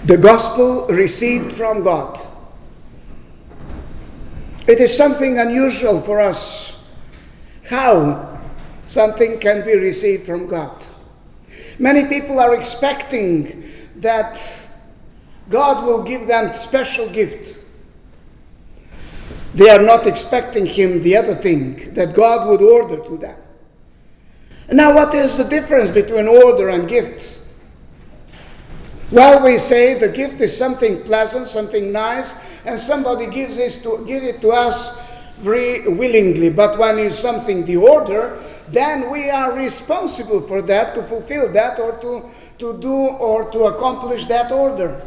The gospel received from God. It is something unusual for us how something can be received from God. Many people are expecting that God will give them special gift. They are not expecting Him the other thing, that God would order to them. Now, what is the difference between order and gift? Well, we say the gift is something pleasant, something nice, and somebody give it to us very willingly. But when it's something the order, then we are responsible for that, to fulfill that, or to do or to accomplish that order.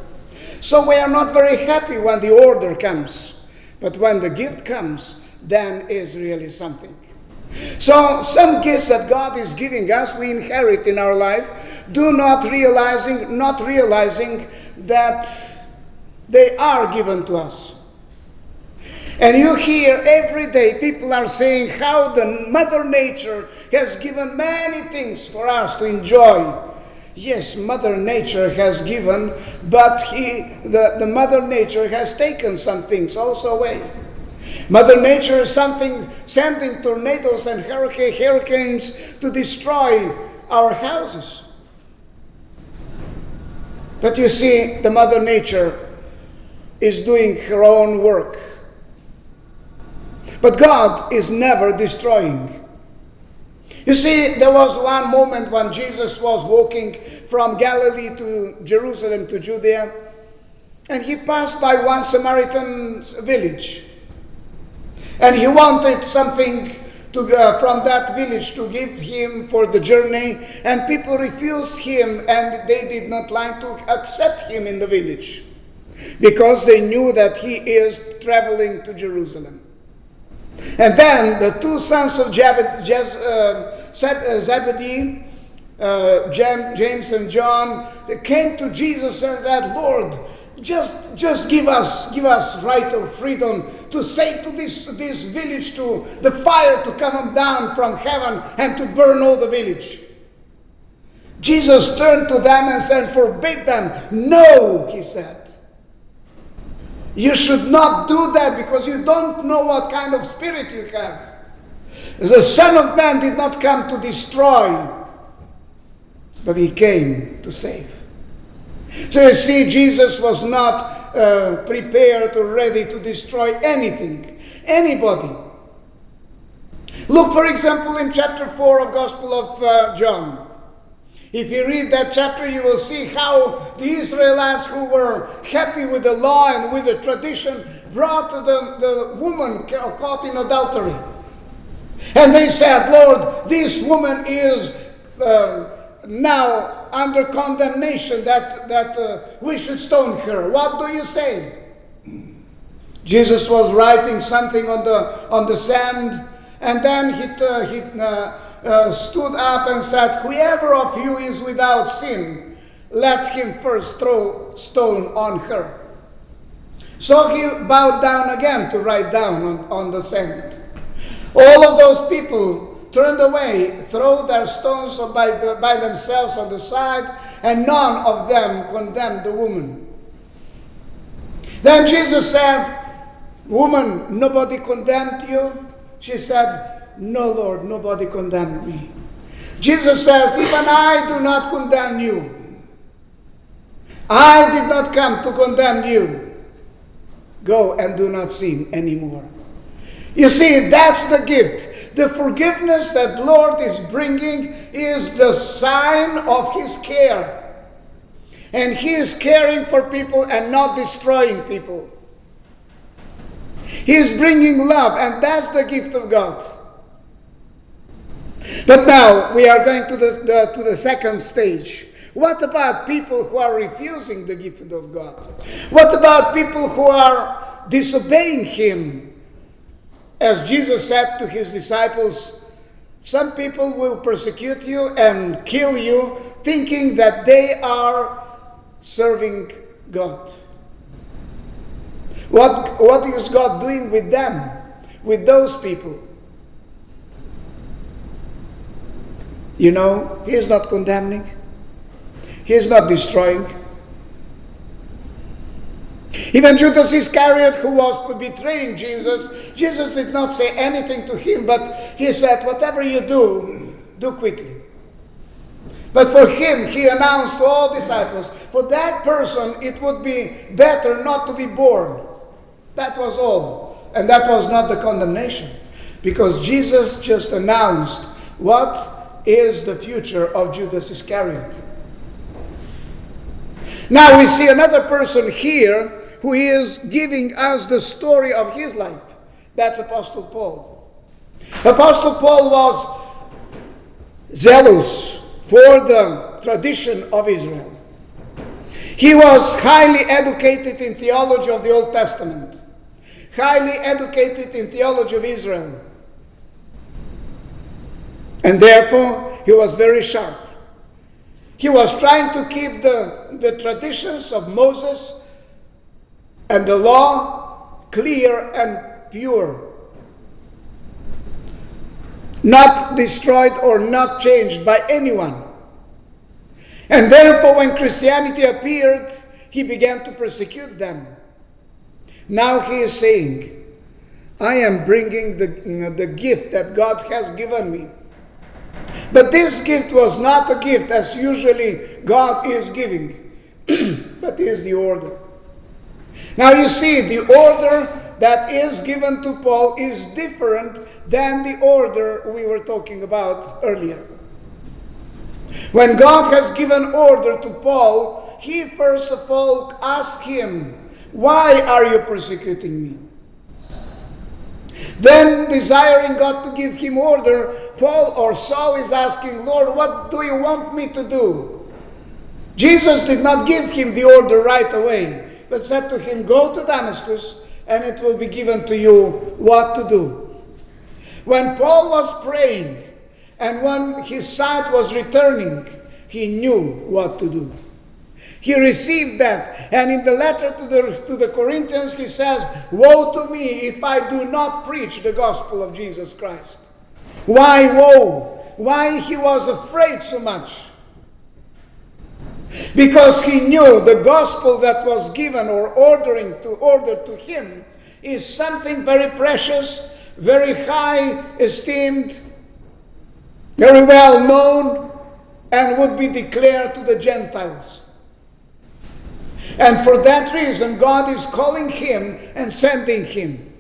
So we are not very happy when the order comes. But when the gift comes, then is really something. So some gifts that God is giving us, we inherit in our life, not realizing that they are given to us. And you hear every day people are saying how the Mother Nature has given many things for us to enjoy. Yes, Mother Nature has given, but the Mother Nature has taken some things also away. Mother Nature is sending tornadoes and hurricanes to destroy our houses. But you see, the Mother Nature is doing her own work. But God is never destroying. You see, there was one moment when Jesus was walking from Galilee to Jerusalem to Judea, and he passed by one Samaritan village. And he wanted something from that village to give him for the journey, and people refused him, and they did not like to accept him in the village, because they knew that he is traveling to Jerusalem. And then the two sons of Zebedee, James and John, they came to Jesus and said, "Lord, just give us right or freedom to say to this village, to the fire to come down from heaven and to burn all the village." Jesus turned to them and said, "Forbid them." "No," he said. "You should not do that, because you don't know what kind of spirit you have. The Son of Man did not come to destroy, but He came to save." So you see, Jesus was not prepared or ready to destroy anything, anybody. Look, for example, in chapter 4 of Gospel of John. If you read that chapter, you will see how the Israelites who were happy with the law and with the tradition brought the woman caught in adultery. And they said, "Lord, this woman is now under condemnation, that we should stone her. What do you say?" Jesus was writing something on the sand, and then he stood up and said, "Whoever of you is without sin, let him first throw stone on her." So he bowed down again to write down on the sand. All of those people turned away, threw their stones by themselves on the side, and none of them condemned the woman. Then Jesus said, "Woman, nobody condemned you?" She said, "No, Lord, nobody condemned me." Jesus says, "Even I do not condemn you. I did not come to condemn you. Go and do not sin anymore." You see, that's the gift. The forgiveness that Lord is bringing is the sign of His care. And He is caring for people and not destroying people. He is bringing love, and that's the gift of God. But now we are going to the second stage. What about people who are refusing the gift of God? What about people who are disobeying Him? As Jesus said to His disciples, some people will persecute you and kill you, thinking that they are serving God. What is God doing with them, with those people? You know, He is not condemning. He is not destroying. Even Judas Iscariot, who was betraying Jesus, Jesus did not say anything to him, but he said, whatever you do, do quickly. But for him, he announced to all disciples, for that person, it would be better not to be born. That was all. And that was not the condemnation. Because Jesus just announced what is the future of Judas Iscariot. Now we see another person here who is giving us the story of his life. That's Apostle Paul. Apostle Paul was zealous for the tradition of Israel. He was highly educated in theology of the Old Testament, highly educated in theology of Israel, and therefore he was very sharp. He was trying to keep the traditions of Moses and the law clear and pure, not destroyed or not changed by anyone. And therefore, when Christianity appeared, he began to persecute them. Now he is saying, I am bringing the gift that God has given me. But this gift was not a gift as usually God is giving, but is the order. Now you see, the order that is given to Paul is different than the order we were talking about earlier. When God has given order to Paul, he first of all asked him, why are you persecuting me? Then, desiring God to give him order, Paul or Saul is asking, Lord, what do you want me to do? Jesus did not give him the order right away, but said to him, go to Damascus, and it will be given to you what to do. When Paul was praying, and when his sight was returning, he knew what to do. He received that. And in the letter to the Corinthians, he says, woe to me if I do not preach the gospel of Jesus Christ. Why woe? Why he was afraid so much? Because he knew the gospel that was given or ordered to him is something very precious, very high esteemed, very well known, and would be declared to the Gentiles. And for that reason, God is calling him and sending him.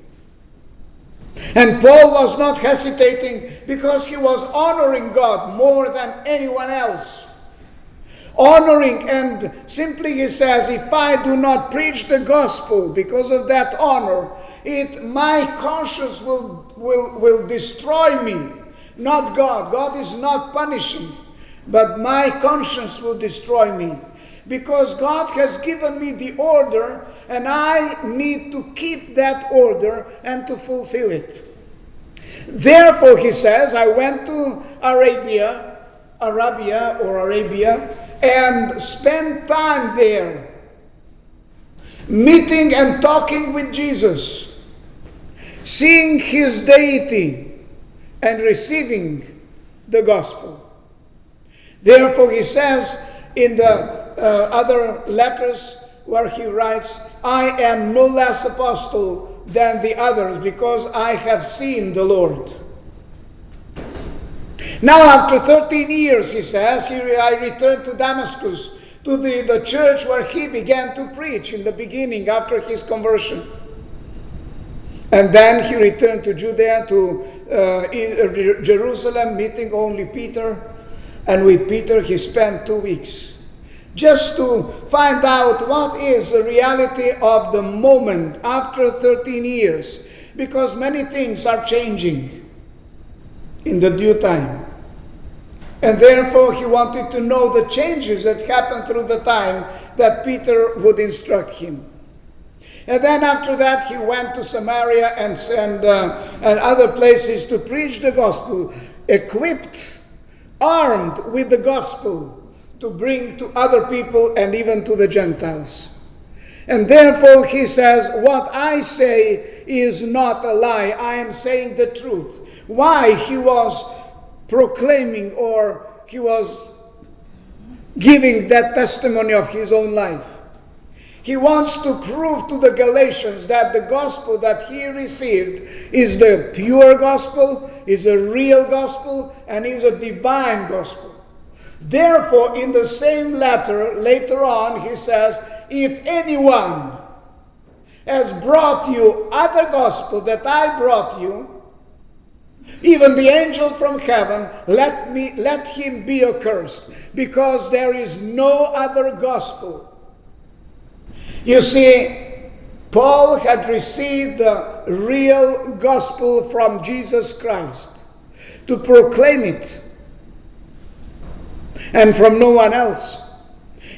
And Paul was not hesitating because he was honoring God more than anyone else. Honoring, and simply he says, if I do not preach the gospel because of that honor, my conscience will destroy me. Not God. God is not punishing, but my conscience will destroy me. Because God has given me the order, and I need to keep that order and to fulfill it. Therefore, he says, I went to Arabia, and spent time there, meeting and talking with Jesus, seeing his deity, and receiving the gospel. Therefore, he says in the other letters where he writes, I am no less apostle than the others because I have seen the Lord. Now after 13 years, he says, I returned to Damascus, to the church where he began to preach in the beginning after his conversion. And then he returned to Judea, to Jerusalem, meeting only Peter. And with Peter he spent 2 weeks, just to find out what is the reality of the moment after 13 years. Because many things are changing in the due time. And therefore he wanted to know the changes that happened through the time that Peter would instruct him. And then after that he went to Samaria and other places to preach the gospel, equipped, armed with the gospel, to bring to other people and even to the Gentiles. And therefore he says, what I say is not a lie, I am saying the truth. Why he was proclaiming, or he was giving that testimony of his own life? He wants to prove to the Galatians that the gospel that he received is the pure gospel, is a real gospel, and is a divine gospel. Therefore, in the same letter, later on, he says, if anyone has brought you other gospel that I brought you, even the angel from heaven, let him be accursed, because there is no other gospel. You see, Paul had received the real gospel from Jesus Christ to proclaim it, and from no one else.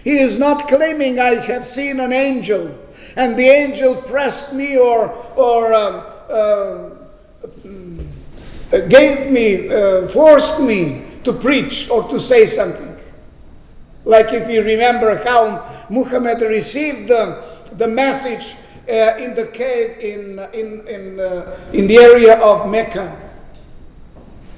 He is not claiming, I have seen an angel, and the angel pressed me or gave me, forced me to preach or to say something. Like if you remember how Muhammad received the message in the cave in the area of Mecca.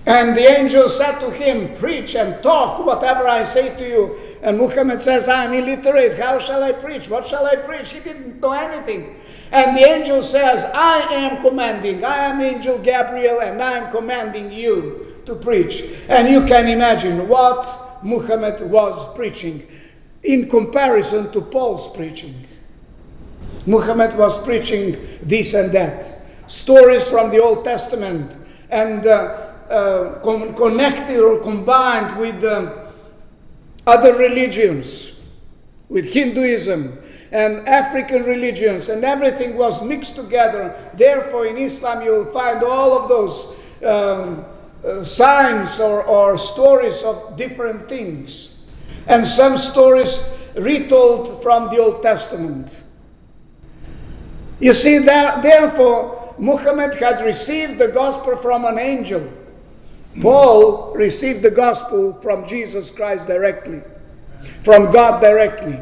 And the angel said to him, preach and talk whatever I say to you. And Muhammad says, I'm illiterate. How shall I preach? What shall I preach? He didn't know anything. And the angel says, I am commanding. I am Angel Gabriel, and I am commanding you to preach. And you can imagine what Muhammad was preaching in comparison to Paul's preaching. Muhammad was preaching this and that. Stories from the Old Testament and connected or combined with other religions, with Hinduism and African religions, and everything was mixed together. Therefore, in Islam you will find all of those signs or stories of different things, and some stories retold from the Old Testament. You see, therefore, Muhammad had received the gospel from an angel. Paul received the gospel from Jesus Christ directly, from God directly.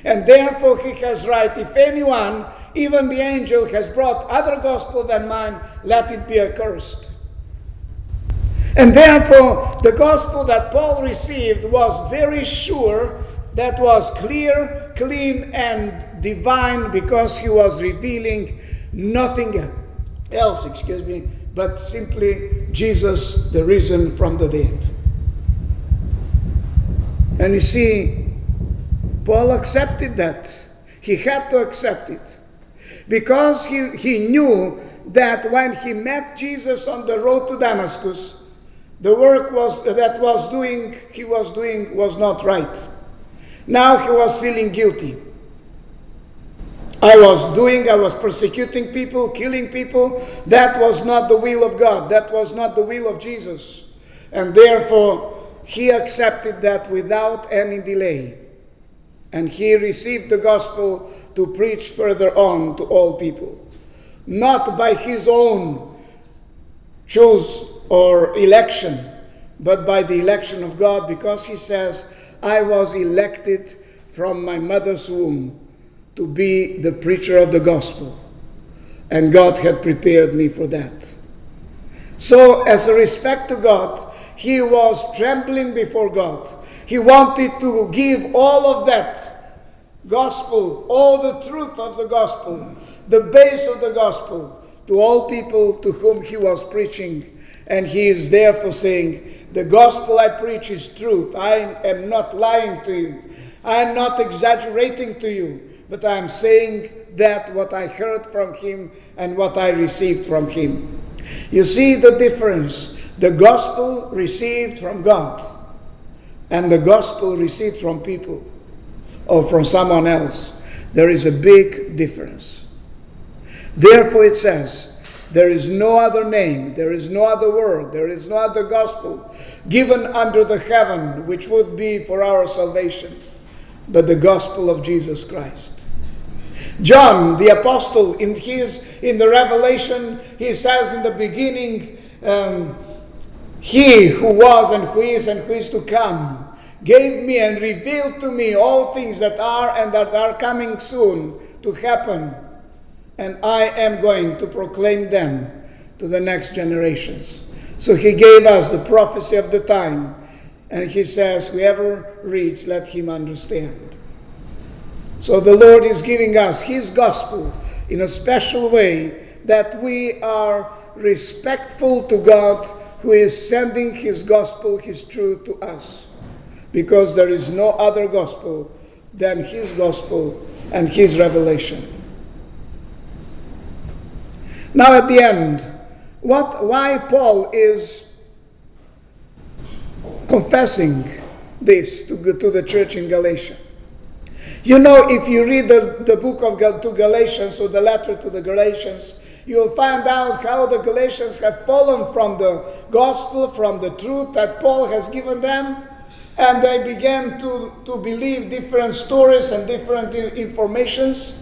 And therefore he has right, if anyone, even the angel, has brought other gospel than mine, let it be accursed. And therefore the gospel that Paul received was very sure, that was clear, clean, and divine, because he was revealing nothing else, but simply Jesus, the risen from the dead. And you see, Paul accepted that. He had to accept it. Because he knew that when he met Jesus on the road to Damascus, the work he was doing was not right. Now he was feeling guilty. I was persecuting people, killing people. That was not the will of God. That was not the will of Jesus. And therefore, he accepted that without any delay. And he received the gospel to preach further on to all people. Not by his own choice or election, but by the election of God, because he says, I was elected from my mother's womb to be the preacher of the gospel. And God had prepared me for that. So, as a respect to God, he was trembling before God. He wanted to give all of that gospel, all the truth of the gospel, the base of the gospel, to all people to whom he was preaching. And he is therefore saying, the gospel I preach is truth. I am not lying to you. I am not exaggerating to you. But I am saying that what I heard from him and what I received from him. You see the difference. The gospel received from God and the gospel received from people or from someone else. There is a big difference. Therefore it says, there is no other name, there is no other word, there is no other gospel given under the heaven which would be for our salvation, but the gospel of Jesus Christ. John, the apostle, in the Revelation, he says in the beginning, he who was and who is to come, gave me and revealed to me all things that are and that are coming soon to happen. And I am going to proclaim them to the next generations. So he gave us the prophecy of the time. And he says, whoever reads, let him understand. So the Lord is giving us His gospel in a special way, that we are respectful to God, who is sending His gospel, His truth to us. Because there is no other gospel than His gospel and His revelation. Now at the end, why Paul is confessing this to the church in Galatia. You know, if you read the book to Galatians, or the letter to the Galatians, you'll find out how the Galatians have fallen from the gospel, from the truth that Paul has given them, and they began to believe different stories and different informations.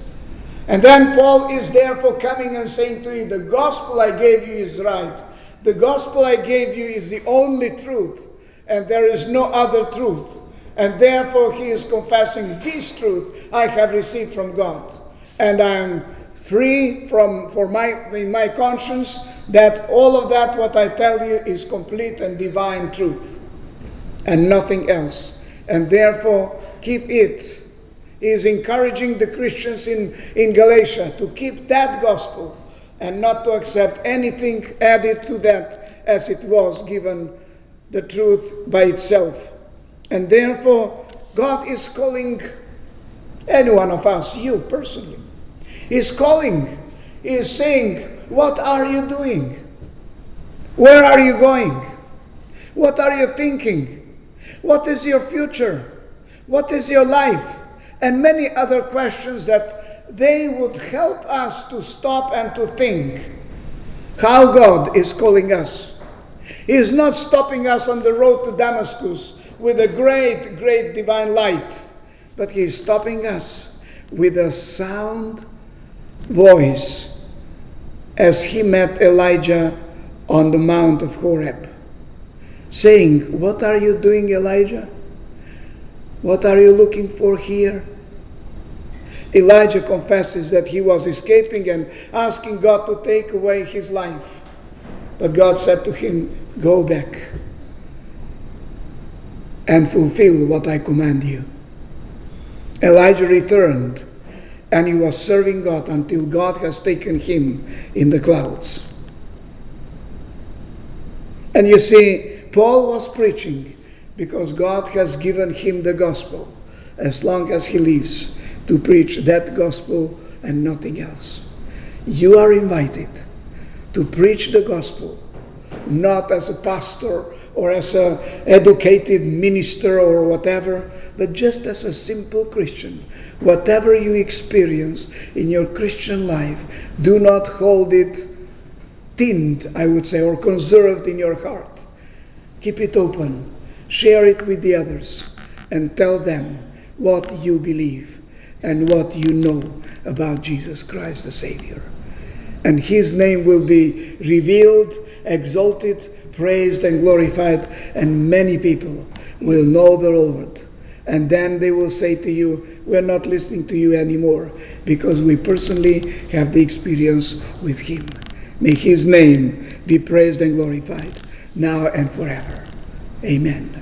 And then Paul is therefore coming and saying to you, the gospel I gave you is right. The gospel I gave you is the only truth, and there is no other truth. And therefore he is confessing, this truth I have received from God. And I am free in my conscience that all of that what I tell you is complete and divine truth, and nothing else. And therefore keep it. He is encouraging the Christians in Galatia to keep that gospel and not to accept anything added to that as it was given the truth by itself. And therefore God is calling any one of us, you personally. He's calling. He is saying, what are you doing? Where are you going? What are you thinking? What is your future? What is your life? And many other questions that they would help us to stop and to think how God is calling us. He is not stopping us on the road to Damascus with a great, great divine light, but He is stopping us with a sound voice as He met Elijah on the Mount of Horeb, saying, what are you doing, Elijah? What are you looking for here? Elijah confesses that he was escaping and asking God to take away his life. But God said to him, go back and fulfill what I command you. Elijah returned, and he was serving God until God has taken him in the clouds. And you see, Paul was preaching because God has given him the gospel, as long as he lives, to preach that gospel and nothing else. You are invited to preach the gospel, not as a pastor or as an educated minister or whatever, but just as a simple Christian. Whatever you experience in your Christian life, do not hold it tinned, I would say, or conserved in your heart. Keep it open. Share it with the others and tell them what you believe and what you know about Jesus Christ the Savior. And His name will be revealed, exalted, praised and glorified, and many people will know the Lord. And then they will say to you, we're not listening to you anymore, because we personally have the experience with Him. May His name be praised and glorified now and forever. Amen.